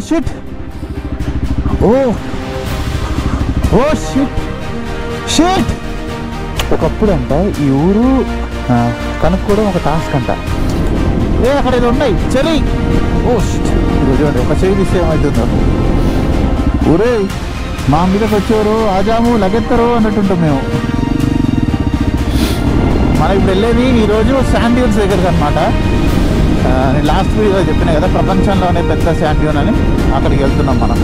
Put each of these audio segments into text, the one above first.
Shit oh oh shit shit ఒకప్పుడు అంట ఈ ఊరు కనుక్కోవడం ఒక టాస్క్ అంట. అక్కడ ఇది ఉన్నాయి చలి. ఓ షిట్ చూడండి ఒక చెవి తీస్తే ఏమవుతుందో. ఊరే మా మీదకి వచ్చేవారు ఆజాము లగెత్తరు అన్నట్టుంటాం మేము. మనం ఇప్పుడు వెళ్ళేది ఈరోజు శాండ్ డ్యూన్స్ దగ్గరికి అనమాట. నేను లాస్ట్ వీడియో చెప్పినా కదా ప్రపంచంలోనే పెద్ద శాండ్ డ్యూన్ అని, అక్కడికి వెళ్తున్నాం మనం.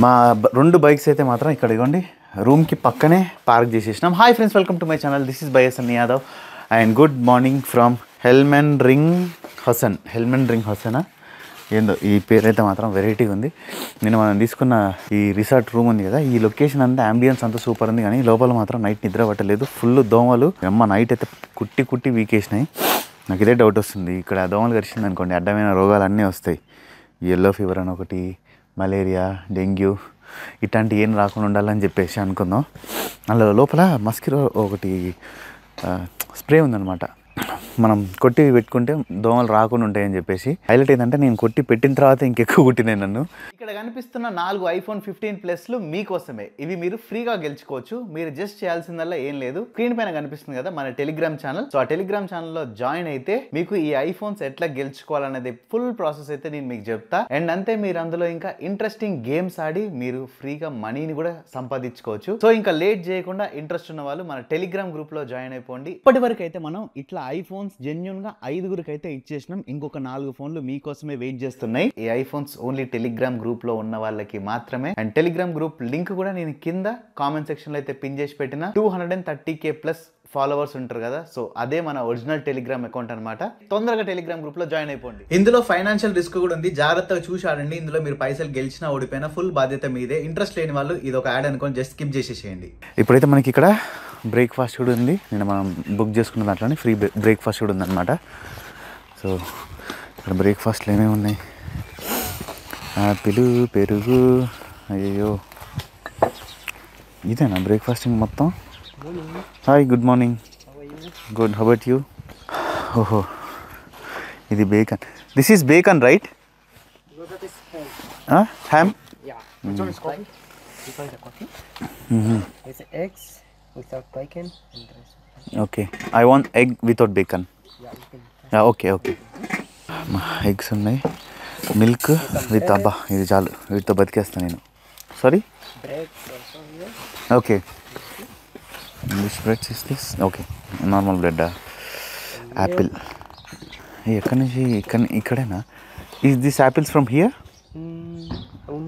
మా 2 బైక్స్ అయితే మాత్రం ఇక్కడ ఇవ్వండి రూమ్కి పక్కనే పార్క్ చేసేసినాం. Hi friends, welcome to my channel. This is బైఎస్ఎన్ Yadav and good morning from హెల్మెన్ రింగ్ హసన్. హెల్మెన్ రింగ్ హసనా ఏందో ఈ పేరు అయితే మాత్రం వెరైటీగా ఉంది. నేను మనం తీసుకున్న ఈ రిసార్ట్ రూమ్ ఉంది కదా, ఈ లొకేషన్ అంతా అంబియన్స్ అంతా సూపర్ ఉంది, కానీ లోపల మాత్రం నైట్ నిద్ర పట్టలేదు. ఫుల్ దోమలు. అమ్మ నైట్ అయితే కుట్టి వీకేసినాయి. నాకు ఇదే డౌట్ వస్తుంది, ఇక్కడ దోమలు కరిచింది అనుకోండి అడ్డమైన రోగాలు అన్నీ వస్తాయి. ఎల్లో ఫీవర్ అని ఒకటి, మలేరియా, డెంగ్యూ ఇట్లాంటి ఏం రాకుండా ఉండాలని చెప్పేసి అనుకుందాం. అందులో లోపల మస్కిటో ఒకటి స్ప్రే ఉందన్నమాట, మనం కొట్టి పెట్టుకుంటే దోమలు రాకుండా ఉంటాయని చెప్పేసి. హైలైట్ ఏంటంటే నేను కొట్టి పెట్టిన తర్వాత ఇంకెక్కువ కుట్టినాయి నన్ను. ఇక్కడ కనిపిస్తున్న 4 iPhone 15 Plusలు మీకోసమే. ఇవి మీరు ఫ్రీగా గెలుచుకోవచ్చు. మీరు జస్ట్ చేయాల్సిందల్లా ఏం లేదు, స్క్రీన్ పైన కనిపిస్తుంది కదా మన టెలిగ్రామ్ ఛానల్. సో ఆ టెలిగ్రామ్ ఛానల్లో జాయిన్ అయితే మీకు ఈ ఐఫోన్స్ ఎట్లా గెలుచుకోవాలనేది ఫుల్ ప్రాసెస్ అయితే నేను మీకు చెప్తా. అండ్ అంతే, మీరు అందులో ఇంకా ఇంట్రెస్టింగ్ గేమ్స్ ఆడి మీరు ఫ్రీగా మనీని కూడా సంపాదించుకోవచ్చు. సో ఇంకా లేట్ చేయకుండా ఇంట్రెస్ట్ ఉన్న వాళ్ళు మన టెలిగ్రామ్ గ్రూప్ లో జాయిన్ అయిపోండి. ఇప్పటి వరకు అయితే మనం ఇట్లా ఐఫోన్స్ జెన్యూన్ గా 5గురికి అయితే ఇచ్చేసినాం. ఇంకొక 4 ఫోన్లు మీకోసమే వెయిట్ చేస్తున్నాయి. ఈ ఐఫోన్స్ ఓన్లీ టెలిగ్రామ్ గ్రూప్ లో ఉన్న వాళ్ళకి మాత్రమే. అండ్ టెలిగ్రామ్ గ్రూప్ లింక్ కూడా నేను కింద కామెంట్ సెక్షన్ లో అయితే పిన్ చేసి పెట్టిన. 230K ప్లస్ ఫాలోవర్స్ ఉంటారు కదా, సో అదే మన ఒరిజినల్ టెలిగ్రామ్ అకౌంట్ అనమాట. తొందరగా టెలిగ్రామ్ గ్రూప్ లో జాయిన్ అయిపోండి. ఇందులో ఫైనాన్షియల్ రిస్క్ కూడా ఉంది, జాగ్రత్తగా చూసి ఆడండి. ఇందులో మీరు పైసలు గెలిచినా ఓడిపోయినా ఫుల్ బాధ్యత మీదే. ఇంట్రెస్ట్ లేని వాళ్ళు ఇది ఒక యాడ్ అనుకోని జస్ట్ స్కిప్ చేసేసేయండి. ఇప్పుడైతే మనకి ఇక్కడ బ్రేక్ఫాస్ట్ కూడా ఉంది. నేను మనం బుక్ చేసుకున్న దాంట్లోనే ఫ్రీ బ్రేక్ఫాస్ట్ కూడా ఉందన్నమాట. సో ఇక్కడ బ్రేక్ఫాస్ట్లు ఏమేమి ఉన్నాయి, యాపిల్, పెరుగు. అయ్యో ఇదేనా బ్రేక్ఫాస్టింగ్ మొత్తం? Hi, good morning. Good, how about you? ఓహో ఇది bacon. This is bacon right? Ham. Without bacon and rice. Okay, I want egg without bacon. Yeah, okay. Eggs ఉన్నాయి, మిల్క్ విత్ అబ్బా ఇది చాలు, వీటితో బతికేస్తాను నేను. Sorry, Bread also here. Okay. English bread is this? Okay, normal bread. Apple ఎక్కడి నుంచి? ఇక్కడేనా? Is this apples from here?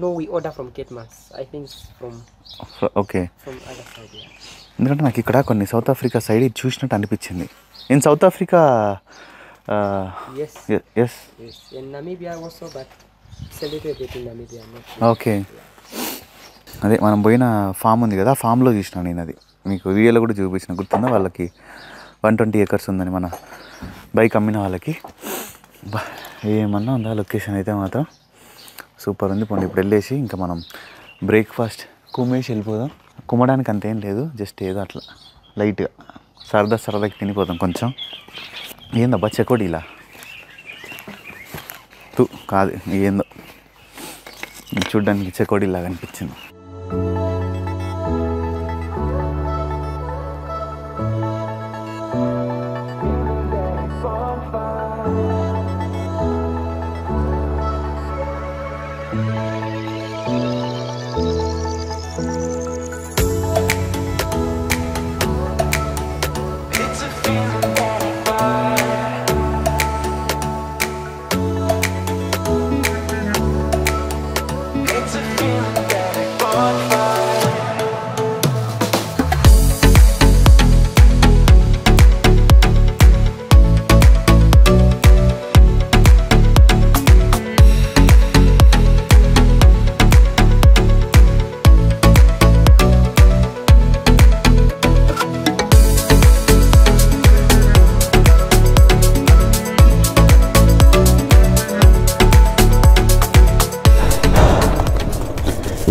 No, we order from Ketmas. I think from okay. from other side. Yeah. ఎందుకంటే నాకు ఇక్కడ కొన్ని south Africa side ఇది చూసినట్టు అనిపించింది. In South Africa Yes. Yes. Yes. In Namibia also, but it's a little bit in Namibia. Okay. అదే మనం పోయిన ఫామ్ ఉంది కదా, ఆ ఫామ్లో చూసినాను నేను. అది మీకు వీడియోలో కూడా చూపించిన, గుర్తుందా? వాళ్ళకి 120 acres ఉందని మన బైక్ అమ్మిన వాళ్ళకి. ఏమన్నా ఉందా లొకేషన్ అయితే మాత్రం సూపర్ ఉంది. పోండి ఇప్పుడు వెళ్ళేసి ఇంకా మనం బ్రేక్ఫాస్ట్ కుమ్మేసి వెళ్ళిపోదాం. కుమ్మడానికి అంతేం లేదు, జస్ట్ ఏదో అట్లా లైట్గా సరదాకి తినిపోదాం కొంచెం. ఏందబ్బా చెకోడీలా? కాదు, ఏందో చూడ్డానికి చెకోడీలాగా అనిపించింది.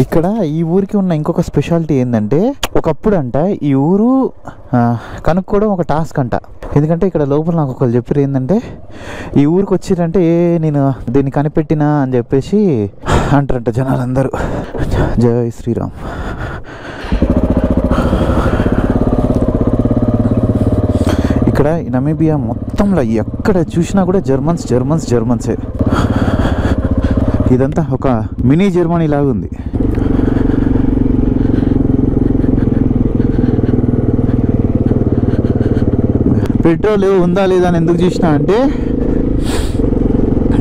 ఇక్కడ ఈ ఊరికి ఉన్న ఇంకొక స్పెషాలిటీ ఏంటంటే ఒకప్పుడు అంట ఈ ఊరు కనుక్కోవడం ఒక టాస్క్ అంట. ఎందుకంటే ఇక్కడ లోపల నాకు ఒకళ్ళు చెప్పారు ఏంటంటే ఈ ఊరికి వచ్చిరంటే నేను దీన్ని కనిపెట్టినా అని చెప్పేసి అంటారంట జనాలందరూ. జై శ్రీరామ్. ఇక్కడ నమీబియా మొత్తంలో ఎక్కడ చూసినా కూడా జర్మన్సే. ఇదంతా ఒక మినీ జర్మనీ లాగా ఉంది. పెట్రోల్ ఉందా లేదా అని ఎందుకు చూసినా అంటే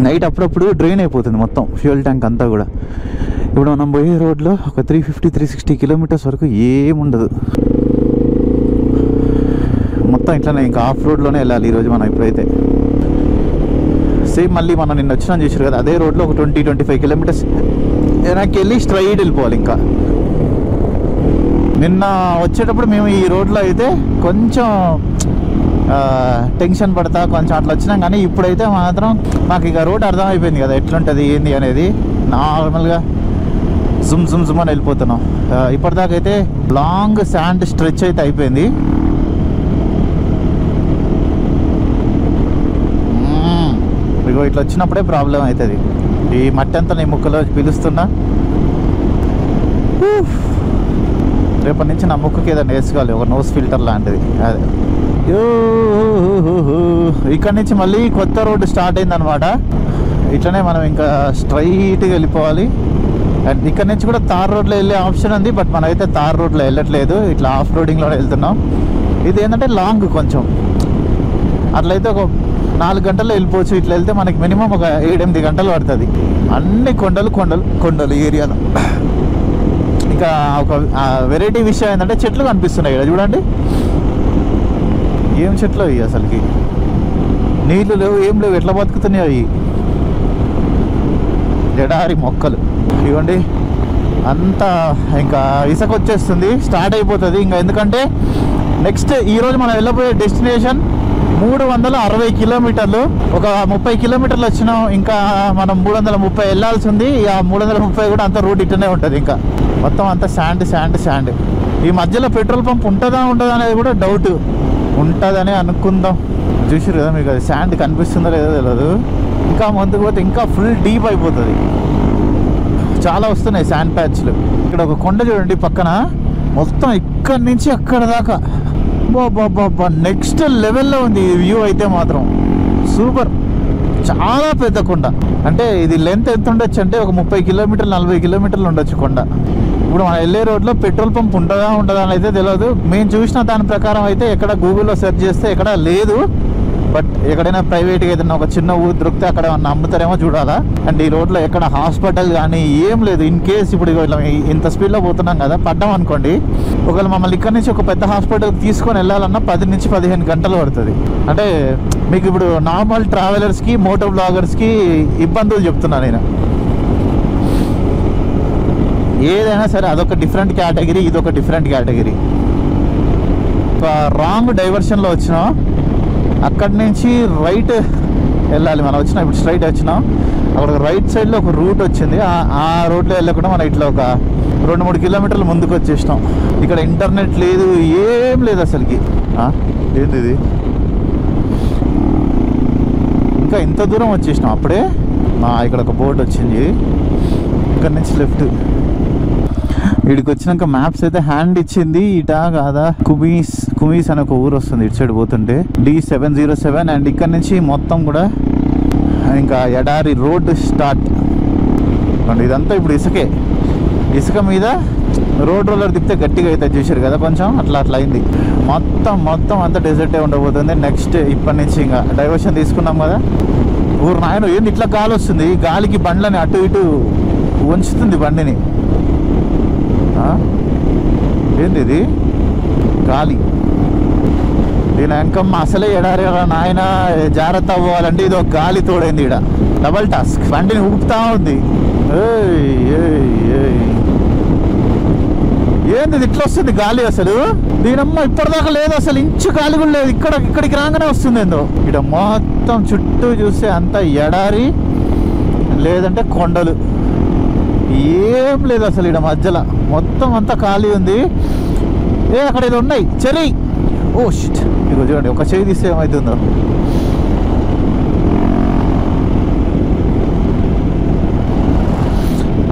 నైట్ అప్పుడప్పుడు డ్రైన్ అయిపోతుంది మొత్తం ఫ్యూయల్ ట్యాంక్ అంతా కూడా. ఇప్పుడు మనం పోయే రోడ్లో ఒక 350-360 కిలోమీటర్స్ వరకు ఏముండదు, మొత్తం ఇట్లానే ఇంకా ఆఫ్ రోడ్లోనే వెళ్ళాలి ఈరోజు మనం. ఇప్పుడైతే సేమ్ మళ్ళీ మనం నిన్న వచ్చినా చేసారు కదా అదే రోడ్లో ఒక 20-25 కిలోమీటర్స్ వెనక్కి వెళ్ళి స్ట్రైట్ వెళ్ళిపోవాలి. ఇంకా నిన్న వచ్చేటప్పుడు మేము ఈ రోడ్లో అయితే కొంచెం టెన్షన్ పడతా కొంచెం అట్లా వచ్చినాం, కానీ ఇప్పుడైతే మాత్రం మాకు ఇక రోడ్ అర్థమైపోయింది కదా ఎట్లుంటుంది ఏంది అనేది. నార్మల్గా జుమ్ అని వెళ్ళిపోతున్నాం. ఇప్పటిదాకా అయితే లాంగ్ శాండ్ స్ట్రెచ్ అయితే అయిపోయింది. ఇగో ఇట్లా వచ్చినప్పుడే ప్రాబ్లం అవుతుంది. ఈ మట్టి అంతా నీ ముక్కలో పిలుస్తున్నా. రేపటి నుంచి నా ముక్కుకి ఏదైనా వేసుకోవాలి, ఒక నోస్ ఫిల్టర్ లాంటిది. అదే ఇక్కడ నుంచి మళ్ళీ కొత్త రోడ్డు స్టార్ట్ అయిందనమాట. ఇట్లనే మనం ఇంకా స్ట్రైట్గా వెళ్ళిపోవాలి. అండ్ ఇక్కడ నుంచి కూడా తార్ రోడ్లో వెళ్ళే ఆప్షన్ ఉంది, బట్ మనమైతే తార్ రోడ్లో వెళ్ళట్లేదు, ఇట్లా ఆఫ్ రోడింగ్లో వెళ్తున్నాం. ఇది ఏంటంటే లాంగ్ కొంచెం, అట్లయితే ఒక 4 గంటల్లో వెళ్ళిపోవచ్చు. ఇట్లా వెళ్తే మనకి మినిమం ఒక 7-8 గంటలు పడుతుంది. అన్ని కొండలు ఏరియాలో. ఇంకా ఒక వెరైటీ విషయం ఏంటంటే చెట్లు కనిపిస్తున్నాయి ఇక్కడ చూడండి. ఏం చెట్లు అవి అసలుకి, నీళ్ళు లేవు ఏం లేవు, ఎట్లా బతుకుతున్నాయి అవి. ఎడారి మొక్కలు ఇవ్వండి. అంతా ఇంకా ఇసుక వచ్చేస్తుంది, స్టార్ట్ అయిపోతుంది ఇంకా. ఎందుకంటే నెక్స్ట్ ఈరోజు మనం వెళ్ళబోయే డెస్టినేషన్ 360 కిలోమీటర్లు. ఒక 30 కిలోమీటర్లు వచ్చినాం, ఇంకా మనం 330 వెళ్ళాల్సి ఉంది. ఆ 330 కూడా అంత రూట్ ఇట్టనే ఉంటుంది. ఇంకా మొత్తం అంతా శాండ్. ఈ మధ్యలో పెట్రోల్ పంప్ ఉంటుందా అనేది కూడా డౌట్. ఉంటుందని అనుకుందాం. చూసారు కదా మీకు అది శాండ్ కనిపిస్తుందో లేదో తెలియదు. ఇంకా ముందుకు పోతే ఇంకా ఫుల్ డీప్ అయిపోతుంది. చాలా వస్తున్నాయి శాండ్ ప్యాచ్లు. ఇక్కడ ఒక కొండ చూడండి పక్కన, మొత్తం ఇక్కడి నుంచి అక్కడ దాకా బాబా నెక్స్ట్ లెవెల్లో ఉంది ఈ వ్యూ అయితే మాత్రం. సూపర్, చాలా పెద్ద కొండ. అంటే ఇది లెంత్ ఎంత ఉండొచ్చు అంటే ఒక 30 కిలోమీటర్లు 40 కిలోమీటర్లు ఉండొచ్చు కొండ. ఇప్పుడు మనం వెళ్ళే రోడ్లో పెట్రోల్ పంప్ ఉంటుందా అని అయితే తెలియదు. మేము చూసిన దాని ప్రకారం అయితే ఎక్కడ గూగుల్లో సెర్చ్ చేస్తే ఎక్కడ లేదు. బట్ ఎక్కడైనా ప్రైవేట్గా ఏదైనా ఒక చిన్న ఊరు దొరికితే అక్కడ అమ్ముతారేమో చూడాలా. అండ్ ఈ రోడ్లో ఎక్కడ హాస్పిటల్ కానీ ఏం లేదు. ఇన్ కేస్ ఇప్పుడు ఇంత స్పీడ్లో పోతున్నాం కదా, పడ్డాం అనుకోండి, ఒకవేళ మమ్మల్ని ఇక్కడ నుంచి ఒక పెద్ద హాస్పిటల్కి తీసుకొని వెళ్ళాలన్నా 10 నుంచి 15 గంటలు పడుతుంది. అంటే మీకు ఇప్పుడు నార్మల్ ట్రావెలర్స్కి మోటో బ్లాగర్స్కి ఇబ్బందులు చెప్తున్నా నేను. ఏదైనా సరే అదొక డిఫరెంట్ కేటగిరీ, ఇదొక డిఫరెంట్ కేటగిరీ. ఒక రాంగ్ డైవర్షన్లో వచ్చినాం, అక్కడి నుంచి రైట్ వెళ్ళాలి మనం. వచ్చినాం ఇప్పుడు స్ట్రైట్ వచ్చినాం, అక్కడ రైట్ సైడ్లో ఒక రూట్ వచ్చింది. ఆ రోడ్లో వెళ్ళకుండా మనం ఇట్లా ఒక 2-3 కిలోమీటర్లు ముందుకు వచ్చేసినాం. ఇక్కడ ఇంటర్నెట్ లేదు, ఏం లేదు అసలుకి. ఏంది ఇది, ఇంకా ఇంత దూరం వచ్చేసినాం అప్పుడే. ఇక్కడ ఒక బోర్డు వచ్చింది, ఇక్కడ నుంచి లెఫ్ట్. వీడికి వచ్చినాక మ్యాప్స్ అయితే హ్యాండ్ ఇచ్చింది, ఇటా కాదా కుమీస్ అనే ఒక ఊరు వస్తుంది ఇటు సైడ్ పోతుంటే, D707. అండ్ ఇక్కడ నుంచి మొత్తం కూడా ఇంకా ఎడారి రోడ్ స్టార్ట్. ఇదంతా ఇప్పుడు ఇసుక మీద రోడ్ రోలర్ తిప్పితే గట్టిగా అయితే చూసారు కదా, కొంచెం అట్లా అయింది. మొత్తం అంతా డెజర్టే ఉండబోతుంది. నెక్స్ట్ ఇప్పటి నుంచి ఇంకా డైవర్షన్ తీసుకున్నాం కదా. ఊరు నాయన ఏంది ఇట్లా గాలి వస్తుంది, గాలికి బండ్లని అటు ఇటు వంచుతుంది బండిని. ఏంది ఇది గాలి, దీని వెనకమ్మ అసలే ఎడారి నాయన. జాగ్రత్త అవ్వాలంటే ఇది ఒక గాలి తోడైంది. ఇక్కడ డబల్ టాస్క్, బండిని ఊపుతా ఉంది. ఏంది ఇట్లా వస్తుంది గాలి అసలు, దీనమ్మ ఇప్పటిదాకా లేదు అసలు, ఇంచు గాలి కూడా లేదు. ఇక్కడికి రాగానే వస్తుంది ఏందో. ఇక్కడ మొత్తం చుట్టూ చూస్తే అంతా ఎడారి లేదంటే కొండలు. ఏం లేదు అసలు ఇక్కడ మధ్యలో మొత్తం అంతా ఖాళీ ఉంది. అక్కడ ఏదో ఉన్నాయి చెరీ. ఓ షిట్, ఇగో చూడండి, ఒక చెయ్యి తీస్తే ఏమవుతుందో.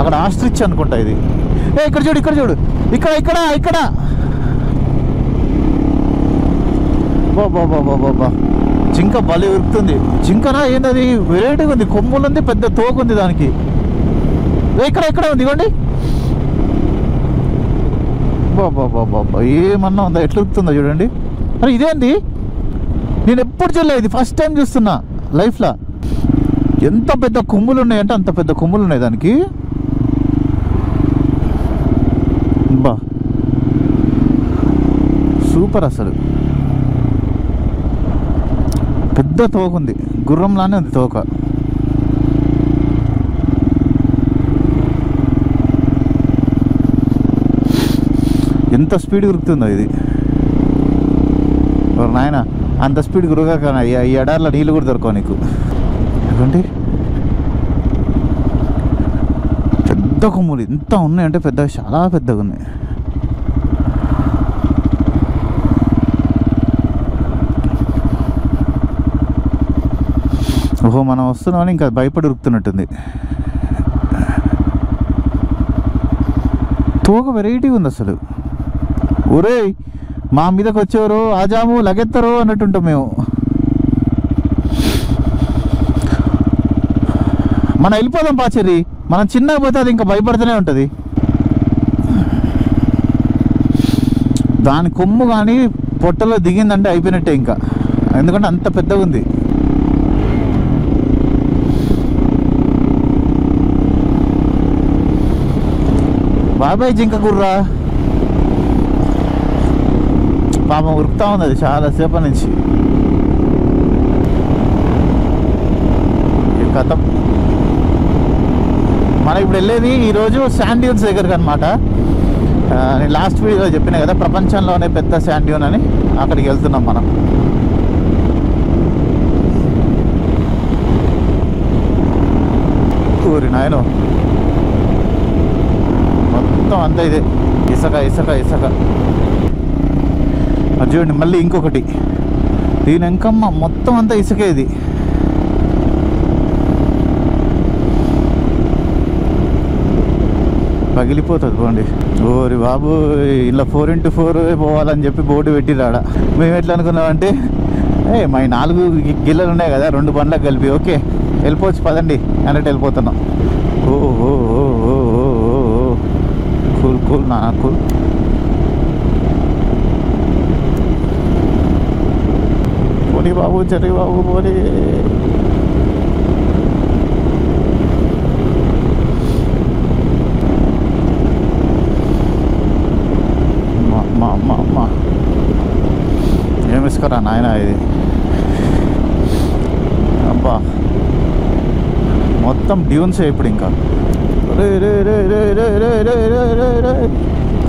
అక్కడ ఆస్ట్రిచ్ అనుకుంటా ఇది. ఇక్కడ చూడు, ఇక్కడ చూడు, ఇక్కడ ఇక్కడ ఇక్కడ. బాబా జింక బలి ఉరుకుతుంది. జింకనా ఏంటది? వెరైటీగా ఉంది, కొమ్ములుంది, పెద్ద తోకు ఉంది దానికి. ఇక్కడ ఇక్కడ ఉంది ఇవ్వండి. బాబా ఏమన్నా ఉందా? ఎట్లా ఉరుకుతుందో చూడండి. అరే ఇదేంది, నేను ఎప్పుడు చూడలేదు, ఇది ఫస్ట్ టైం చూస్తున్నా లైఫ్లో. ఎంత పెద్ద కొమ్ములు ఉన్నాయంటే అంత పెద్ద కొమ్ములు ఉన్నాయి దానికి. బా సూపర్, అసలు పెద్ద తోక ఉంది, గుర్రంలానే ఉంది తోక. ఎంత స్పీడ్ ఉరుకుతుందో ఇది. నాయన అంత స్పీడ్ గురగాక ఈ ఎడార్లో నీళ్ళు కూడా దొరకవు నీకు. ఎందుకంటే పెద్ద కొమ్ములు ఎంత ఉన్నాయంటే పెద్దగా, చాలా పెద్దగా ఉన్నాయి. ఓహో, మనం వస్తున్నామని ఇంకా భయపడి ఉరుకుతున్నట్టుంది. తోక వెరైటీ ఉంది అసలు. ఒరే మా మీదకి వచ్చేవారు ఆజాము లగెత్తరు అన్నట్టుంటాం మేము. మనం వెళ్ళిపోదాం పాచెరి, మనం చిన్నగా పోతే అది ఇంకా భయపడుతూనే ఉంటుంది. దాని కొమ్ము కానీ పొట్టలో దిగిందంటే అయిపోయినట్టే ఇంకా, ఎందుకంటే అంత పెద్దగా ఉంది. బాబాయ్ జింక గుర్రా పాపం ఉరుకుతా ఉంది అది చాలాసేపటి నుంచి. కథ మనం ఇప్పుడు వెళ్ళేది ఈరోజు శాండ్ డ్యూన్స్ దగ్గరకు అనమాట. నేను లాస్ట్ వీడియోలో చెప్పినా కదా, ప్రపంచంలోనే పెద్ద శాండ్ డ్యూన్ అని. అక్కడికి వెళ్తున్నాం మనం. ఊరి నాయనో, మొత్తం అంతా ఇదే ఇసుక ఇసుక ఇసుక. అది చూడండి మళ్ళీ ఇంకొకటి, దీని వెంకమ్మ మొత్తం అంతా ఇసుకే ఇది. పగిలిపోతుంది పోండి. ఓరి బాబు, ఇలా 4x4 పోవాలని చెప్పి బోర్డు పెట్టిరాడ. మేము ఎట్లా అనుకున్నామంటే, మా 4 గిల్లలు ఉన్నాయి కదా 2 బండ్లకు కలిపి, ఓకే వెళ్ళిపోవచ్చు పదండి అన్నట్టు వెళ్ళిపోతున్నాం. ఓ కూల్ కూల్ నా కూల్. పోనీ బాబు, చెరి బాబు పోనీ. మా ఏమి ఇసుకరా నాయన ఇది. అబ్బా మొత్తం డ్యూన్సే ఇప్పుడు. ఇంకా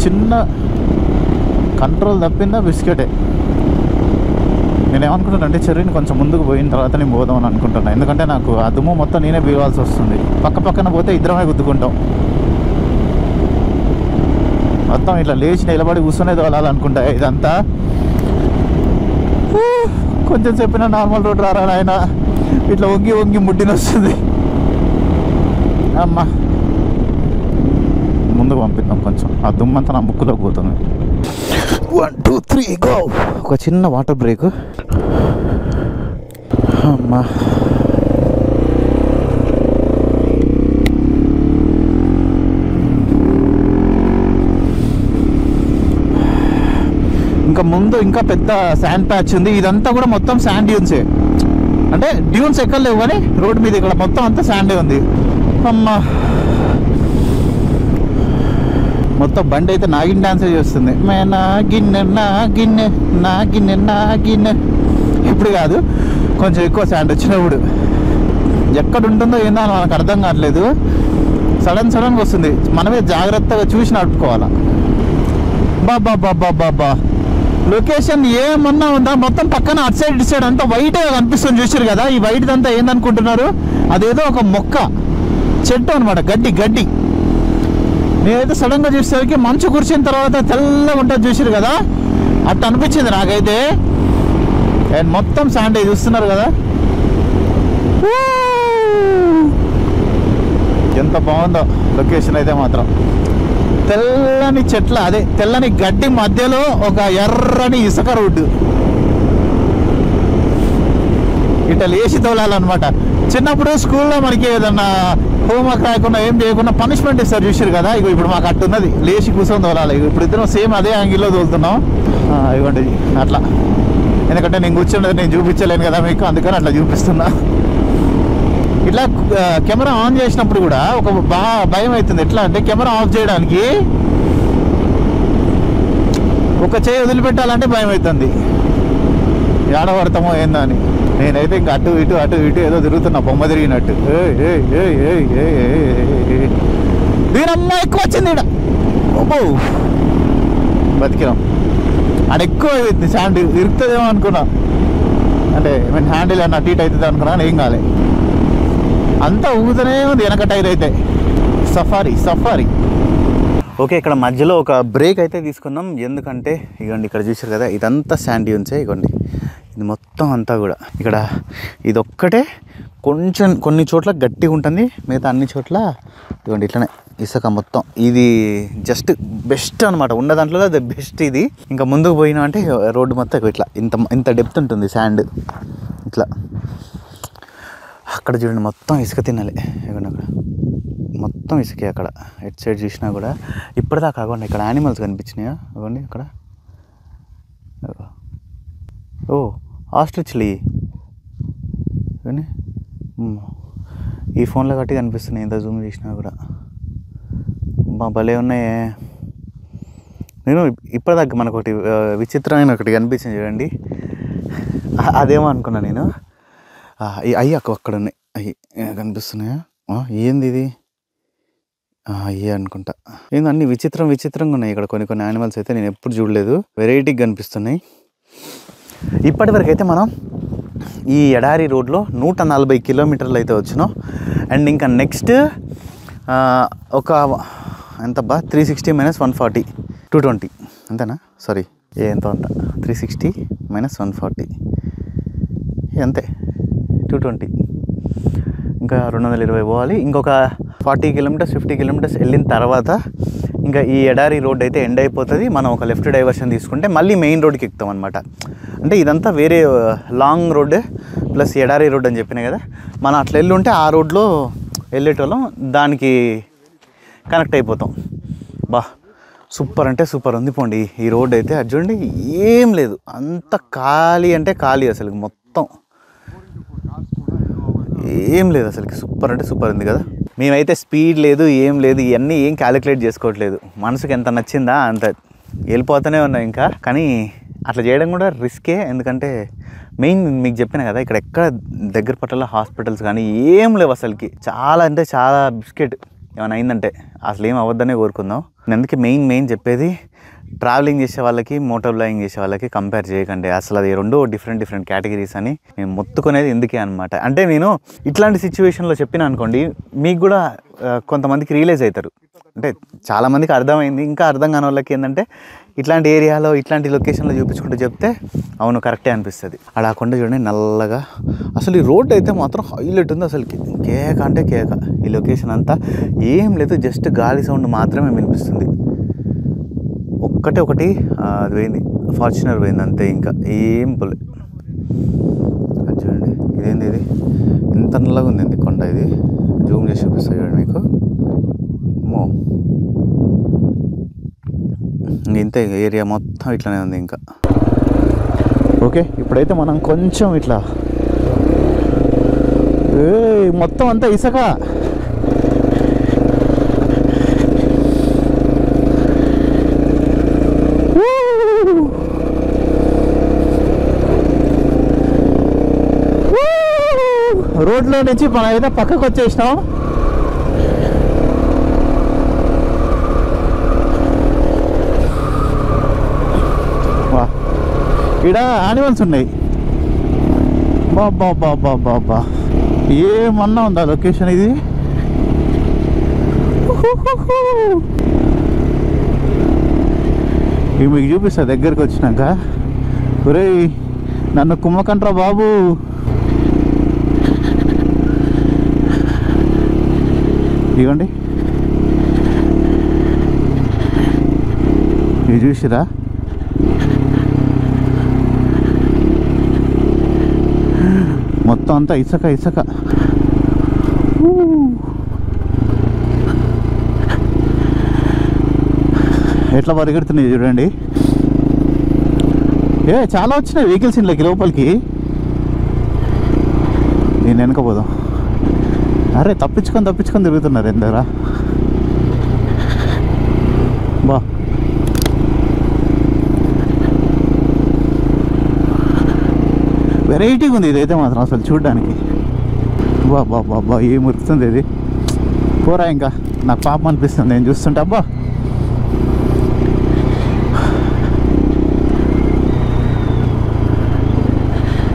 చిన్న కంట్రోల్ తప్పిందా బిస్కెటే. నేనేమనుకుంటానంటే చెర్రీని కొంచెం ముందుకు పోయిన తర్వాత నేను పోదామని అనుకుంటున్నాను. ఎందుకంటే నాకు ఆ దుమ్ము మొత్తం నేనే బీవాల్సి వస్తుంది. పక్కన పోతే ఇద్దరమే గుద్దుకుంటాం. మొత్తం ఇట్లా లేచి నిలబడి కూర్చునేది వాళ్ళనుకుంటా. ఇదంతా కొంచెం చెప్పిన నార్మల్ రోడ్ రారా ఆయన, ఇట్లా వంగి వంగి ముడ్డిని వస్తుంది. అమ్మా ముందుకు పంపిద్దాం కొంచెం, ఆ దుమ్మంతా నా ముక్కులోకి పోతుంది. 1 2 3 గో. ఒక చిన్న వాటర్ బ్రేక్. అమ్మా ఇంకా ముందు ఇంకా పెద్ద శాండ్ ప్యాచ్ ఉంది. ఇదంతా కూడా మొత్తం శాండ్ డ్యూన్సే, అంటే డ్యూన్స్ ఎక్కలేవు కానీ రోడ్ మీద ఇక్కడ మొత్తం అంతా శాండే ఉంది. అమ్మా మొత్తం బండి అయితే నాగిన్ డాన్సే చేస్తుంది. మే నాగిన్నె నాగిన్నె నాగిన్నె నాగిన్నె. ఇప్పుడు కాదు, కొంచెం ఎక్కువ శాండ్ వచ్చినప్పుడు. ఎక్కడ ఉంటుందో ఏందో అని మనకు అర్థం కావట్లేదు. సడన్గా వస్తుంది, మనమే జాగ్రత్తగా చూసి నడుపుకోవాలా. బాబా లొకేషన్ ఏమన్నా ఉందా? మొత్తం పక్కన అటు సైడ్ ఇటు సైడ్ అంతా వైట్గా కనిపిస్తుంది, చూసారు కదా. ఈ వైట్ అంతా ఏందనుకుంటున్నారు? అదేదో ఒక మొక్క, చెట్టు అనమాట, గడ్డి. నేనైతే సడన్గా చూసేసరికి మంచు కురిసిన తర్వాత తెల్లగా ఉంటుంది చూసారు కదా, అట్లా అనిపించింది నాకైతే. అండ్ మొత్తం శాండే చూస్తున్నారు కదా, ఎంత బాగుందో లొకేషన్ అయితే మాత్రం. తెల్లని చెట్ల, అదే తెల్లని గడ్డి మధ్యలో ఒక ఎర్రని ఇసుక రోడ్డు. ఇట్లా లేచి తోలాలన్నమాట. చిన్నప్పుడు స్కూల్లో మనకి ఏదన్నా హోంవర్క్ రాయకుండా ఏం చేయకుండా పనిష్మెంట్ ఇస్తారు చూసారు కదా, ఇగో ఇప్పుడు మాకు అట్టున్నది, లేచి కూర్చొని తోలాలి. ఇప్పుడు ఇద్దరం సేమ్ అదే యాంగిల్లో తోలుతున్నాం. ఇవ్వండి అట్లా, ఎందుకంటే నేను కూర్చున్నది నేను చూపించలేను కదా మీకు, అందుకని అట్లా చూపిస్తున్నా. ఇట్లా కెమెరా ఆన్ చేసినప్పుడు కూడా ఒక బాగా భయం అవుతుంది. ఎట్లా అంటే కెమెరా ఆఫ్ చేయడానికి ఒక చేయి వదిలిపెట్టాలంటే భయం అవుతుంది, ఏడబడతామో ఏందా అని. నేనైతే ఇంక అటు ఇటు ఏదో తిరుగుతున్నా, బొమ్మ తిరిగినట్టు. దీనమ్మ ఎక్కువ వచ్చింది ఈడ, ఓ బతికినాం. ఆడ ఎక్కువ అయింది శాండ్, ఇరుకుతుందేమో అనుకున్నా, అంటే హ్యాండిల్ అన్న అటు ఇటు అవుతుంది అనుకున్నా, ఏం కాలే. అంతా ఊగుతూనే ఉంది వెనక టైర్ అయితే. సఫారీ. ఓకే, ఇక్కడ మధ్యలో ఒక బ్రేక్ అయితే తీసుకున్నాం. ఎందుకంటే ఇగోండి ఇక్కడ చూసారు కదా, ఇదంతా శాండీ ఉంచే. ఇగోండి ఇది మొత్తం అంతా కూడా ఇక్కడ ఇదొక్కటే కొంచెం కొన్ని చోట్ల గట్టిగా ఉంటుంది, మిగతా అన్ని చోట్ల ఇవ్వండి ఇట్లనే ఇసుక మొత్తం. ఇది జస్ట్ బెస్ట్ అనమాట, ఉన్న దాంట్లో ది బెస్ట్ ఇది. ఇంకా ముందుకు పోయినా అంటే రోడ్డు మొత్తం ఇట్లా ఇంత డెప్త్ ఉంటుంది శాండ్. ఇట్లా అక్కడ చూడండి మొత్తం ఇసుక తినాలి. ఇవ్వండి అక్కడ మొత్తం ఇసుకే, అక్కడ ఎట్ సైడ్ చూసినా కూడా. ఇప్పటిదాకా కాకుండా ఇక్కడ యానిమల్స్ కనిపించినాయా, ఇవ్వండి అక్కడ. ఓ ఆస్ట్రిచ్లీ కానీ ఈ ఫోన్లో కట్టి కనిపిస్తున్నాయి, ఇంత జూమ్ చేసినా కూడా. భలే ఉన్నాయే. నేను ఇప్పటిదాకా మనకు ఒకటి విచిత్రమైన ఒకటి కనిపించింది చూడండి, అదేమో అనుకున్నా నేను. అయ్యి అక్కడ ఉన్నాయి, అవి కనిపిస్తున్నాయా? ఏంది ఇది? అయ్యే అనుకుంటా. ఏంది అన్ని విచిత్రంగా ఉన్నాయి ఇక్కడ. కొన్ని యానిమల్స్ అయితే నేను ఎప్పుడు చూడలేదు, వెరైటీగా కనిపిస్తున్నాయి. ఇప్పటివరకు అయితే మనం ఈ ఎడారి రోడ్లో 140 కిలోమీటర్లు అయితే వచ్చినాం. అండ్ ఇంకా నెక్స్ట్ ఒక ఎంత 360 - 140 220 అంతేనా? సారీ ఎంతో అంత 360 - 140 అంతే 220. ఇంకా 220 పోవాలి. ఇంకొక 40 కిలోమీటర్స్ 50 కిలోమీటర్స్ వెళ్ళిన తర్వాత ఇంకా ఈ ఎడారి రోడ్ అయితే ఎండ్ అయిపోతుంది. మనం ఒక లెఫ్ట్ డైవర్షన్ తీసుకుంటే మళ్ళీ మెయిన్ రోడ్కి ఎక్కుతాం అనమాట. అంటే ఇదంతా వేరే లాంగ్ రోడ్ ప్లస్ ఎడారి రోడ్ అని చెప్పినా కదా, మనం అట్లా వెళ్ళి ఉంటే ఆ రోడ్లో వెళ్ళేటోళ్ళం, దానికి కనెక్ట్ అయిపోతాం. సూపర్ అంటే సూపర్ ఉంది పోండి ఈ రోడ్ అయితే. అది చూడండి, ఏం లేదు, అంత ఖాళీ అంటే ఖాళీ, అసలు మొత్తం ఏం లేదు అసలుకి. సూపర్ అంటే సూపర్ ఉంది కదా. మేమైతే స్పీడ్ లేదు ఏం లేదు, ఇవన్నీ ఏం క్యాలిక్యులేట్ చేసుకోవట్లేదు. మనసుకు ఎంత నచ్చిందా అంత వెళ్ళిపోతూనే ఉన్నాం ఇంకా. కానీ అట్లా చేయడం కూడా రిస్కే, ఎందుకంటే మెయిన్ మీకు చెప్పిన కదా, ఇక్కడ ఎక్కడ దగ్గర పట్ల హాస్పిటల్స్ కానీ ఏం లేవు అసలుకి. చాలా అంటే చాలా బిస్కెట్ ఏమైనా అయిందంటే అసలు ఏం అవ్వద్దనే కోరుకుందాం. అందుకే మెయిన్ చెప్పేది, ట్రావెలింగ్ చేసే వాళ్ళకి మోటార్ బ్లాగింగ్ చేసే వాళ్ళకి కంపేర్ చేయకండి. అసలు అది రెండు డిఫరెంట్ కేటగిరీస్ అని నేను మొత్తుకునేది ఎందుకే అనమాట. అంటే నేను ఇట్లాంటి సిచ్యువేషన్లో చెప్పిన అనుకోండి, మీకు కూడా కొంతమందికి రియలైజ్ అవుతారు. అంటే చాలామందికి అర్థమైంది, ఇంకా అర్థం కాని వాళ్ళకి ఏంటంటే ఇట్లాంటి ఏరియాలో ఇట్లాంటి లొకేషన్లో చూపించుకుంటూ చెప్తే అవును కరెక్టే అనిపిస్తుంది. అక్కడ ఆ కొండ చూడండి నల్లగా, అసలు ఈ రోడ్ అయితే మాత్రం హైలైట్ ఉంది అసలుకి. కేక అంటే కేక. ఈ లొకేషన్ అంతా ఏం లేదు, జస్ట్ గాలి సౌండ్ మాత్రమే వినిపిస్తుంది. ఒకటి అది పోయింది, ఫార్చునర్ పోయింది అంతే, ఇంకా ఏం పోలే. అది చూడండి, ఇదేంది ఇది ఇంత నల్లగా ఉంది కొండ. ఇది జూమ్ చేసి చూపిస్తాయి చూడండి మీకు. అమ్మో, ఇంతే ఏరియా మొత్తం ఇట్లానే ఉంది ఇంకా. ఓకే, ఇప్పుడైతే మనం కొంచెం ఇట్లా మొత్తం అంతా ఇసుక. రోడ్లో నుంచి మనం అయితే పక్కకు వచ్చేసినాం. ఇక్కడ యానిమల్స్ ఉన్నాయి. బాబా ఏమన్నా ఉందా లొకేషన్ ఇది. ఇవి మీకు చూపిస్తా దగ్గరికి వచ్చినాక. ఒరేయ్ నన్ను కుమ్మకంట్రా బాబు. ఇవ్వండి, ఇవి చూసిరా, మొత్తం అంతా ఇసుక ఇసుక. ఎట్లా పరిగెడుతున్నాయి చూడండి. చాలా వచ్చినాయి వెహికల్స్ ఇంట్లోకి లోపలికి. నేను వెనక పోదాం. అరే తప్పించుకొని తిరుగుతున్నారు ఎందరా బా. వెరైటీగా ఉంది ఇదైతే మాత్రం అసలు చూడడానికి. బా బా బాబా ఏం ఉరుకుతుంది ఇది. పోరా ఇంకా, నాకు పాపం అనిపిస్తుంది నేను చూస్తుంటే. అబ్బా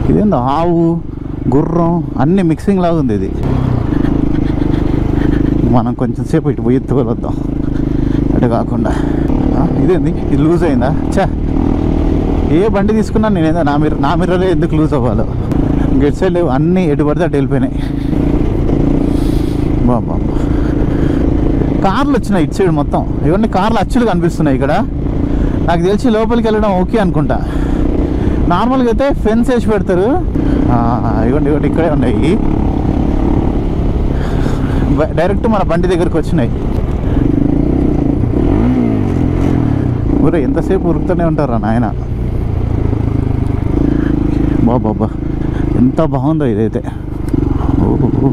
ఇదేందో ఆవు గుర్రం అన్నీ మిక్సింగ్ లాగా ఉంది ఇది. మనం కొంచెం సేపు ఇటు పోయి ఎత్తుకొద్దాం అటు కాకుండా. ఇదేంది ఇది లూజ్ అయిందా? చా, ఏ బండి తీసుకున్నా నేనేదో నా మిర్రరే ఎందుకు లూజ్ అవ్వాలో. గెట్ సైడ్ లేవు, అన్నీ ఎటు పడితే అటు వెళ్ళిపోయినాయి. బాబా కార్లు వచ్చినాయి ఇటు సైడ్ మొత్తం. ఇవన్నీ కార్లు అచ్చులు కనిపిస్తున్నాయి ఇక్కడ. నాకు తెలిసి లోపలికి వెళ్ళడం ఓకే అనుకుంటా. నార్మల్గా అయితే ఫెన్స్ వేసి పెడతారు. ఇవ్వండి ఇక్కడే ఉన్నాయి. డైరెక్ట్ మన బండి దగ్గరికి వచ్చినాయి. ఊరే ఎంతసేపు ఉరుకుతూనే ఉంటారా నాయన. బాబా ఎంత బాగుందో ఇదైతే. ఓహో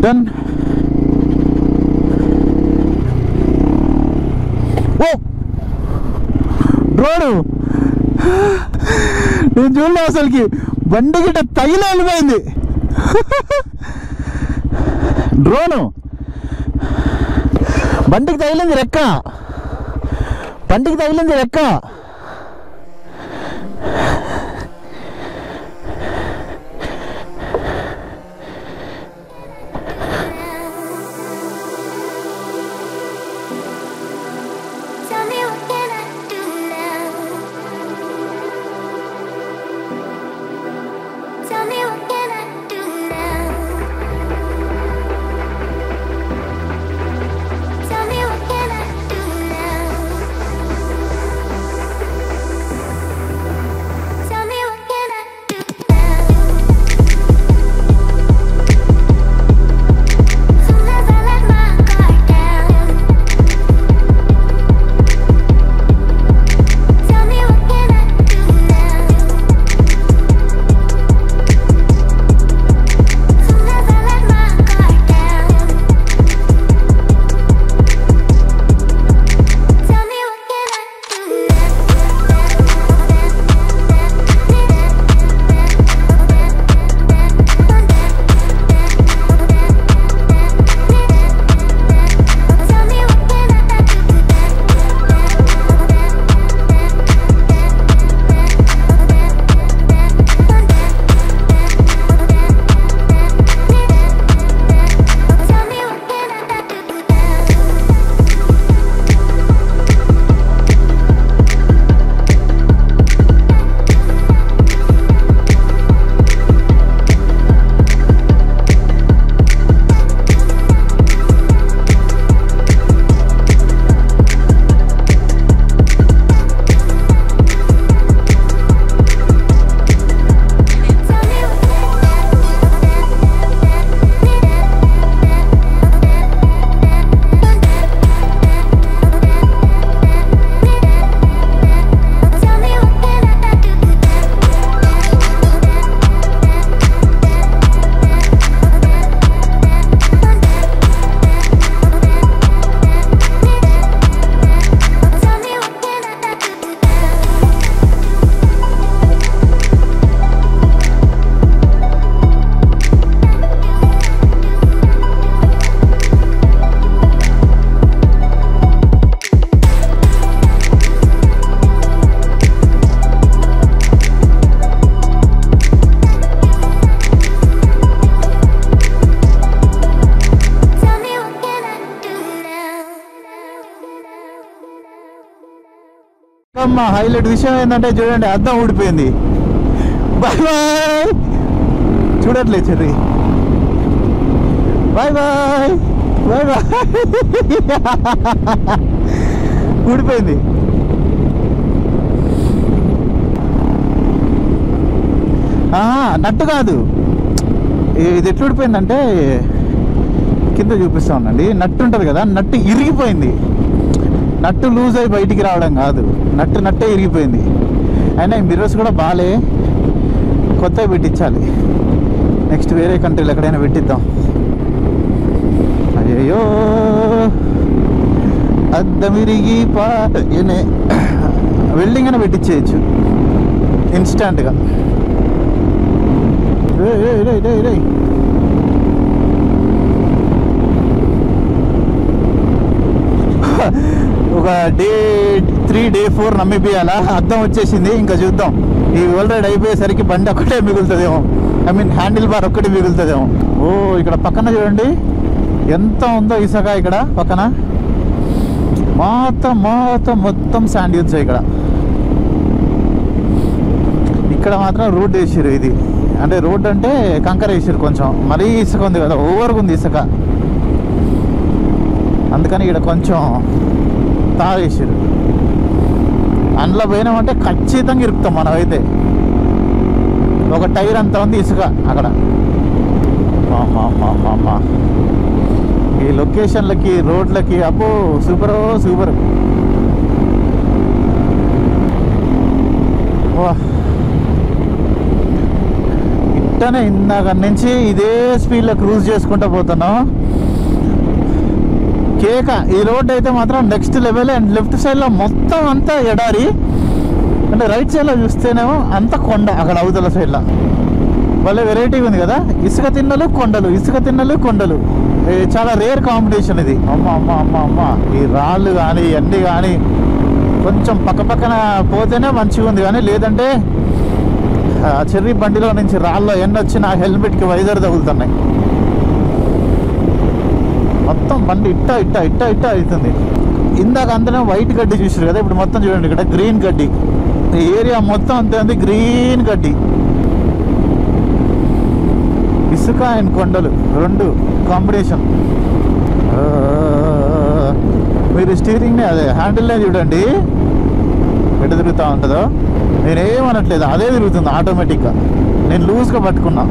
డన్. ఓ డ్రోను నేను చూడలే అసలుకి. బండి గిట్ట తగిలి వెళ్ళిపోయింది. డ్రోను బండికి తగిలింది రెక్క. అమ్మా హైలైట్ విషయం ఏంటంటే చూడండి అద్దం ఊడిపోయింది. Bye bye. చూడట్లే Cherry. Bye bye bye bye. ఊడిపోయింది. నట్టు కాదు, ఇది ఎట్లా ఊడిపోయిందంటే కింద చూపిస్తా ఉండండి. నట్టు ఉంటుంది కదా, నట్టు ఇరిగిపోయింది. నట్టు లూజ్ అయి బయటికి రావడం కాదు, నట్టే ఇరిగిపోయింది. అయినా ఈ మిర్రర్స్ కూడా బాలే, కొత్తవి పెట్టించాలి. నెక్స్ట్ వేరే కంట్రీలో ఎక్కడైనా పెట్టిద్దాం. అయ్యో అద్దం ఇరిగి వెల్డింగ్ అయినా పెట్టించేయచ్చు ఇన్స్టాంట్గా. ఒక డే 3 డే 4 నమ్మిపియాలా. అద్దం వచ్చేసింది, ఇంకా చూద్దాం. ఈ వరల్డ్ రైడ్ అయిపోయేసరికి బండి ఒక్కటే మిగులుతుందేమో, హ్యాండిల్ బార్ ఒక్కటి మిగులుతుందేమో. ఓ ఇక్కడ పక్కన చూడండి ఎంత ఉందో ఇసుక. ఇక్కడ పక్కన మొత్తం శాండ్ యూజ్ ఇక్కడ. ఇక్కడ మాత్రం రోడ్ వేసారు. ఇది అంటే రోడ్ అంటే కంకర వేసారు. కొంచెం మరీ ఇసుక ఉంది కదా, ఓవర్గా ఉంది ఇసుక. అందుకని ఇక్కడ కొంచెం తాగేసారు. అందులో పోయినామంటే ఖచ్చితంగా ఇరుకుతాం మనం. అయితే ఒక టైర్ అంత ఉంది ఇసుక అక్కడ. ఈ లొకేషన్లకి రోడ్లకి అబ్బో సూపర్. ఇట్టనే ఇందాక నుంచి ఇదే స్పీడ్లో క్రూజ్ చేసుకుంటూ పోతున్నాం. కేక. ఈ రోడ్ అయితే మాత్రం నెక్స్ట్ లెవెల్. అండ్ లెఫ్ట్ సైడ్లో మొత్తం అంతా ఎడారి, అంటే రైట్ సైడ్లో చూస్తేనేమో అంత కొండ. అక్కడ అవతల సైడ్లో భలే వెరైటీగా ఉంది కదా. ఇసుక తిన్నలు కొండలు. చాలా రేర్ కాంబినేషన్ ఇది. అమ్మ ఈ రాళ్ళు కానీ ఇవన్నీ కానీ కొంచెం పక్కన పోతేనే మంచిగా ఉంది. కానీ లేదంటే చెర్రీ బండిలో నుంచి రాళ్ళలో ఎన్ని వచ్చి నా హెల్మెట్కి వైజర్ తగులుతున్నాయి. మొత్తం బండి ఇట్ట అవుతుంది. ఇందాక అంతనే వైట్ గడ్డి చూసారు కదా, ఇప్పుడు మొత్తం చూడండి ఇక్కడ గ్రీన్ గడ్డి. ఈ ఏరియా మొత్తం అంతే ఉంది, గ్రీన్ గడ్డి. ఇసుక అండ్ కొండలు రెండు కాంబినేషన్. మీరు స్టీరింగ్ని అదే హ్యాండిల్నే చూడండి ఎటు తిరుగుతూ ఉంటుందో. నేనేమనట్లేదు, అదే తిరుగుతుంది ఆటోమేటిక్గా. నేను లూజ్గా పట్టుకున్నా.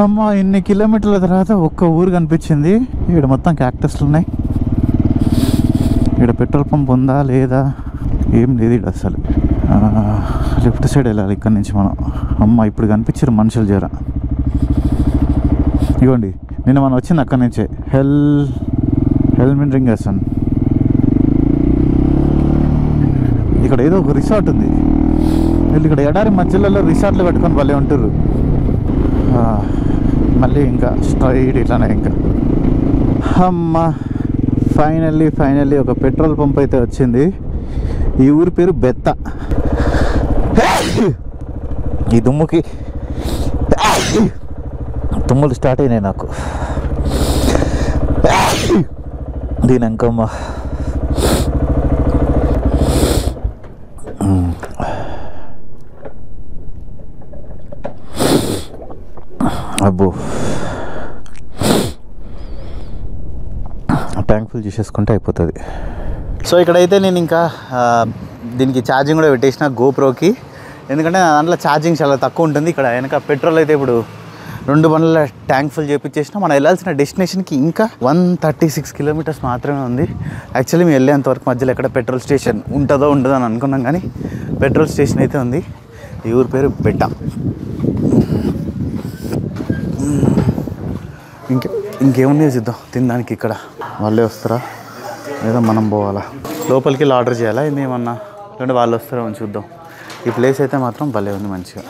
అమ్మ ఇన్ని కిలోమీటర్ల తర్వాత ఒక్క ఊరు కనిపించింది. ఇక్కడ మొత్తం క్యాక్టస్లు ఉన్నాయి. ఇక్కడ పెట్రోల్ పంప్ ఉందా లేదా ఏం లేదు ఇక్కడ అసలు. లెఫ్ట్ సైడ్ వెళ్ళాలి ఇక్కడ నుంచి మనం. అమ్మ ఇప్పుడు కనిపించారు మనుషులు జర. ఇవ్వండి నిన్న మనం వచ్చింది అక్కడి నుంచే. హెల్మెన్ రింగర్సన్. ఇక్కడ ఏదో ఒక రిసార్ట్ ఉంది. వీళ్ళు ఇక్కడ ఎడారి మధ్యలో రిసార్ట్లు కట్టుకొని భలే ఉంటారు. మళ్ళీ ఇంకా స్ట్రైట్ ఇట్లానే ఇంకా. అమ్మ ఫైనల్లీ ఒక పెట్రోల్ పంప్ అయితే వచ్చింది. ఈ ఊరి పేరు బెత్త. ఈ దుమ్ముకి తుమ్ములు స్టార్ట్ అయినాయి నాకు. దీని అంకమ్మ. అబ్బో ట్యాంక్ ఫుల్ చేసేసుకుంటే అయిపోతుంది. సో ఇక్కడైతే నేను ఇంకా దీనికి ఛార్జింగ్ కూడా పెట్టేసిన గోప్రోకి. ఎందుకంటే దాంట్లో ఛార్జింగ్ చాలా తక్కువ ఉంటుంది. ఇక్కడ వెనక పెట్రోల్ అయితే ఇప్పుడు 2 బండ్ల ట్యాంక్ ఫుల్ చేయించేసిన. మనం వెళ్ళాల్సిన డెస్టినేషన్కి ఇంకా 136 కిలోమీటర్స్ మాత్రమే ఉంది. యాక్చువల్లీ మేము వెళ్ళేంతవరకు మధ్యలో ఎక్కడ పెట్రోల్ స్టేషన్ ఉంటుందో ఉండదో అని అనుకున్నాం, కానీ పెట్రోల్ స్టేషన్ అయితే ఉంది. ఈ ఊరి పేరు బెట్ట. ఇంకేమున్నాయో చూద్దాం తినడానికి. ఇక్కడ వాళ్ళే వస్తారా లేదా మనం పోవాలా? లోపలికి వెళ్ళి ఆర్డర్ చేయాలా ఏమన్నా, లేదంటే వాళ్ళు వస్తారో అని చూద్దాం. ఈ ప్లేస్ అయితే మాత్రం భలే ఉంది మంచిగా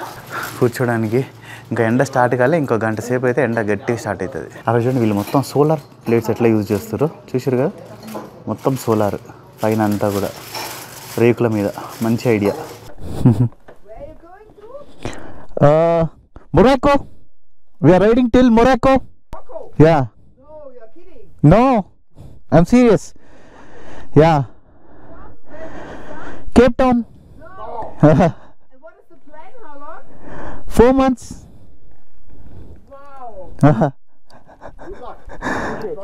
కూర్చోడానికి. ఇంకా ఎండ స్టార్ట్ కాలే, ఇంకో గంట సేపు అయితే ఎండ గట్టిగా స్టార్ట్ అవుతుంది. అక్కడ చూడండి వీళ్ళు మొత్తం సోలార్ ప్లేట్స్ ఎట్లా యూజ్ చేస్తారు చూసారు కదా. మొత్తం సోలార్ పైన అంతా కూడా రేకుల మీద. మంచి idea. Morocco. We are riding till Morocco. Yeah. No, you're kidding. No, I'm serious. Yeah. Cape Town. And what is the plan? How long? 4 months. Wow.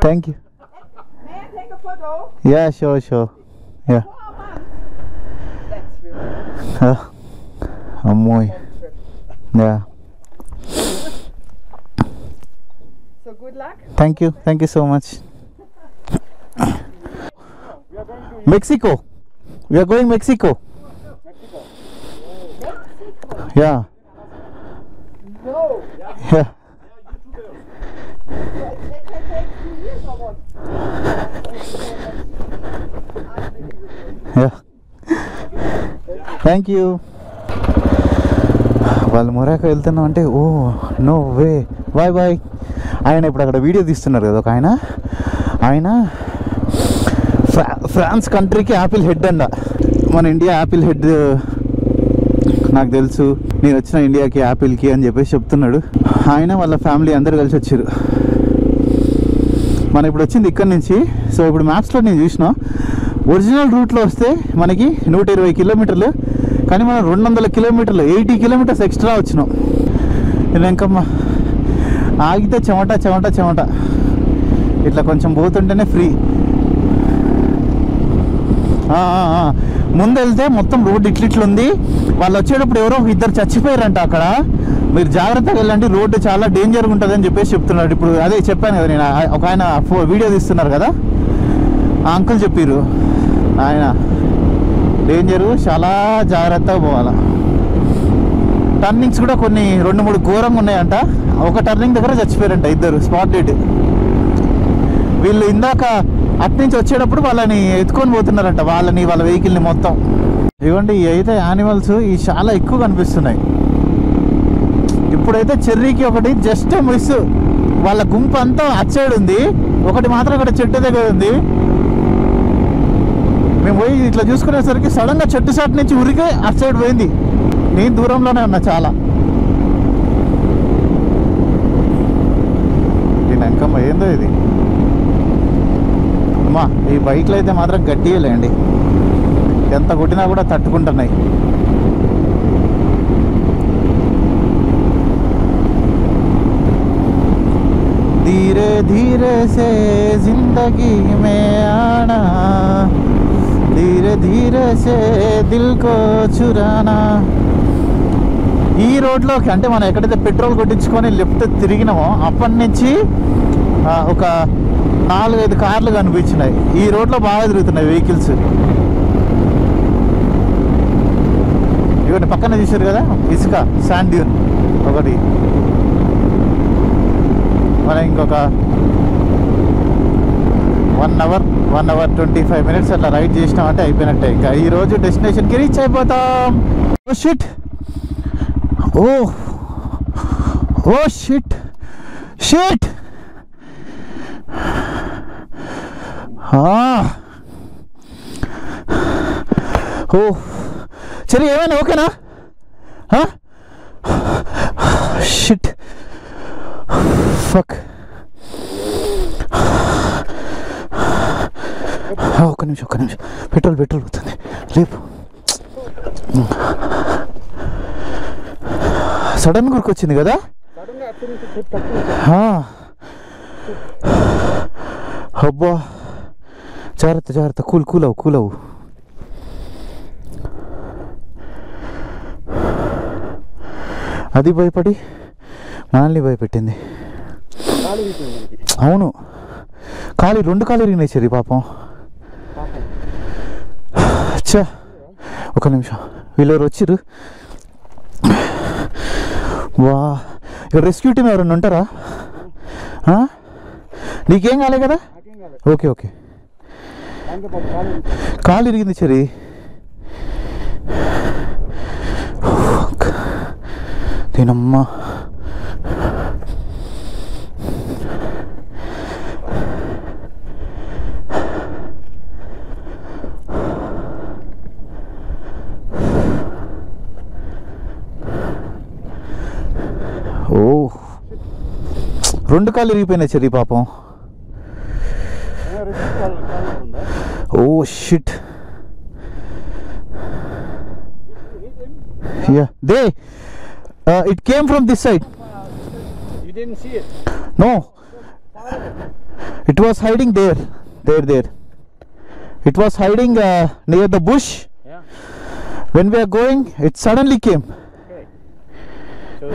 Thank you. May I take a photo? Yeah, sure. Yeah. 4 months. That's really Amoy. trip. Yeah. So good luck. Thank you so much. Mexico. We are going Mexico. Yeah. No. Yeah. It can take 2 years or what? Yeah. Thank you. వాళ్ళు Morocco వెళ్తున్నాం అంటే oh no way bye ఆయన ఇప్పుడు అక్కడ video తీస్తున్నారు కదా ఒక ఆయన ఫ్రాన్స్ కంట్రీకి యాపిల్ హెడ్ అండ. మన ఇండియా యాపిల్ హెడ్ నాకు తెలుసు, నేను వచ్చిన ఇండియాకి యాపిల్కి అని చెప్పేసి చెప్తున్నాడు. ఆయన వాళ్ళ ఫ్యామిలీ అందరు కలిసి వచ్చారు. మనం ఇప్పుడు వచ్చింది ఇక్కడి నుంచి. సో ఇప్పుడు మ్యాప్స్లో నేను చూసిన ఒరిజినల్ రూట్లో వస్తే మనకి 120 కిలోమీటర్లు, కానీ మనం 200 కిలోమీటర్లు 80 కిలోమీటర్స్ ఎక్స్ట్రా వచ్చినాం. ఇంకమ్మా ఆగితే చెమట ఇట్లా కొంచెం పోతుంటేనే ఫ్రీ. ముందు వెళ్తే మొత్తం రోడ్ ఇట్లుంది. వాళ్ళు వచ్చేటప్పుడు ఎవరో ఇద్దరు చచ్చిపోయారంట అక్కడ. మీరు జాగ్రత్తగా వెళ్ళండి, రోడ్డు చాలా డేంజర్గా ఉంటుంది అని చెప్పేసి చెప్తున్నాడు. ఇప్పుడు అదే చెప్పాను కదా నేను, ఒక ఆయన వీడియో తీస్తున్నారు కదా, ఆ అంకుల్ చెప్పారు ఆయన డేంజరు, చాలా జాగ్రత్తగా పోవాలా. టర్నింగ్స్ కూడా కొన్ని 2-3 ఘోరంగా ఉన్నాయంట. ఒక టర్నింగ్ దగ్గర చచ్చిపోయారంట ఇద్దరు, స్పాట్ డెడ్. వీళ్ళు ఇందాక అట్నుంచి వచ్చేటప్పుడు వాళ్ళని ఎత్తుకొని పోతున్నారంట, వాళ్ళ వెహికల్ని మొత్తం. ఇవ్వండి, ఇవి అయితే యానిమల్స్ ఇవి చాలా ఎక్కువ కనిపిస్తున్నాయి. ఇప్పుడైతే చెర్రీకి ఒకటి జస్ట్ మిస్, వాళ్ళ గుంపు అంతా అటు సైడ్ ఉంది, ఒకటి మాత్రం అక్కడ చెట్టు దగ్గర ఉంది. మేము పోయి ఇట్లా చూసుకునేసరికి సడన్గా చెట్టు సాట్ నుంచి ఉరికి అటు సైడ్ పోయింది. నేను దూరంలోనే ఉన్నా చాలా. దీని అంకమ్మ ఏందో ఇది అమ్మా. ఈ బైక్లు అయితే మాత్రం గట్టియలేండి, ఎంత కొట్టినా కూడా తట్టుకుంటున్నాయి. धीरे धीरे से जिंदगी में आना, धीरे धीरे से दिल को चुराना. ఈ రోడ్లోకి అంటే మనం ఎక్కడైతే పెట్రోల్ కొట్టించుకొని లెఫ్ట్ తిరిగినామో అప్పటి నుంచి ఒక 4-5 కార్లు కనిపించినాయి. ఈ రోడ్లో బాగా తిరుగుతున్నాయి వెహికల్స్. ఇవన్నీ పక్కన చూసారు కదా, ఇసుక శాండ్ డ్యూన్ ఒకటి. మనం ఇంకొక 1 అవర్ 25 మినిట్స్ అట్లా రైడ్ చేసినామంటే అయిపోయినట్టే. ఇంకా ఈరోజు డెస్టినేషన్కి రీచ్ అయిపోతాం. Oh shit, oh shit shit. Oh సరే, ఏమైనా ఓకేనా? Shit, fuck. ఒక్క నిమిషం పెట్రోల్ అవుతుంది, లేపు. సడన్ గుర్కొచ్చింది కదా. అబ్బా, జాగ్రత్త, కూల్ అవు. అది భయపడి మనల్ని భయపెట్టింది. అవును, 2 కాలు ఇరిగినాయి సరి పాపం. అచ్చా, ఒక నిమిషం, వీళ్ళెవరు వచ్చిర్రు. వా, ఇక్కడ రెస్క్యూ టీమ్ ఎవరన్నా ఉంటారా? నీకేం కాలే కదా? ఓకే. కాలు ఇరిగింది సరి. దీనమ్మా, ఓ 2 కాళ్ళు ఇరిగిపోయినాయి చెర్రీ పాపం. Oh shit, Yeah, they. It came from this side. You didn't see it. No, it was hiding there. There. It was hiding near the bush. Yeah. When we are going, it suddenly came. Okay. So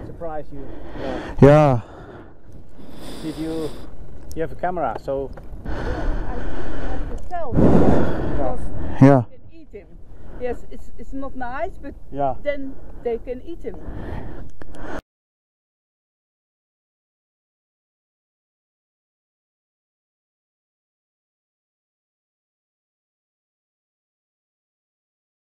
surprise you. Yeah. Did you have a camera? So Myself, because Yeah. you can eat him. Yes, it's not nice, but yeah. then they can eat him.